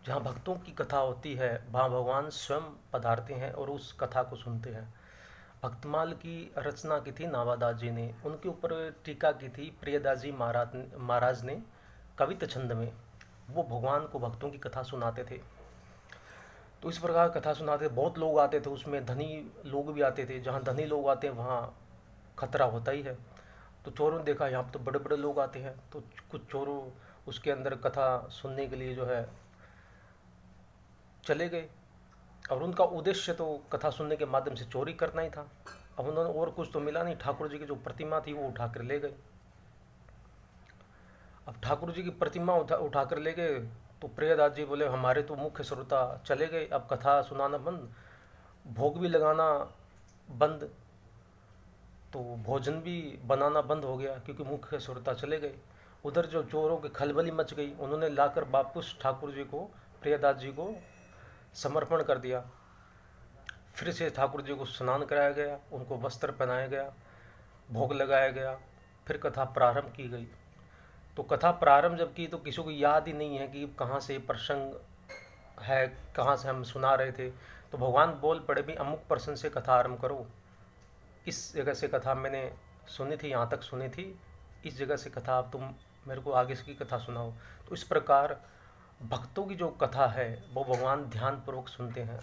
जहाँ भक्तों की कथा होती है वहाँ भगवान स्वयं पधारते हैं और उस कथा को सुनते हैं। भक्तमाल की रचना की थी नावादास जी ने, उनके ऊपर टीका की थी प्रियदास जी महाराज ने कवित्त छंद में। वो भगवान को भक्तों की कथा सुनाते थे। तो इस प्रकार कथा सुनाते बहुत लोग आते थे, उसमें धनी लोग भी आते थे। जहाँ धनी लोग आते हैं वहाँ खतरा होता ही है। तो चोरों ने देखा यहाँ पर तो बड़े बड़े लोग आते हैं, तो कुछ चोरों उसके अंदर कथा सुनने के लिए जो है चले गए। और उनका उद्देश्य तो कथा सुनने के माध्यम से चोरी करना ही था। अब उन्होंने और कुछ तो मिला नहीं, ठाकुर जी की जो प्रतिमा थी वो उठा कर ले गए। अब ठाकुर जी की प्रतिमा उठा कर ले गए तो प्रियदास जी बोले हमारे तो मुख्य श्रोता चले गए, अब कथा सुनाना बंद, भोग भी लगाना बंद, तो भोजन भी बनाना बंद हो गया क्योंकि मुख्य श्रोता चले गए। उधर जो चोरों की खलबली मच गई, उन्होंने लाकर वापस ठाकुर जी को, प्रियदास जी को समर्पण कर दिया। फिर से ठाकुर जी को स्नान कराया गया, उनको वस्त्र पहनाया गया, भोग लगाया गया, फिर कथा प्रारंभ की गई। तो कथा प्रारंभ जब की तो किसी को याद ही नहीं है कि कहाँ से प्रसंग है, कहाँ से हम सुना रहे थे। तो भगवान बोल पड़े भी अमुक प्रसंग से कथा आरंभ करो, इस जगह से कथा मैंने सुनी थी, यहाँ तक सुनी थी, इस जगह से कथा अब तुम मेरे को आगे की कथा सुनाओ। तो इस प्रकार भक्तों की जो कथा है वो भगवान ध्यानपूर्वक सुनते हैं।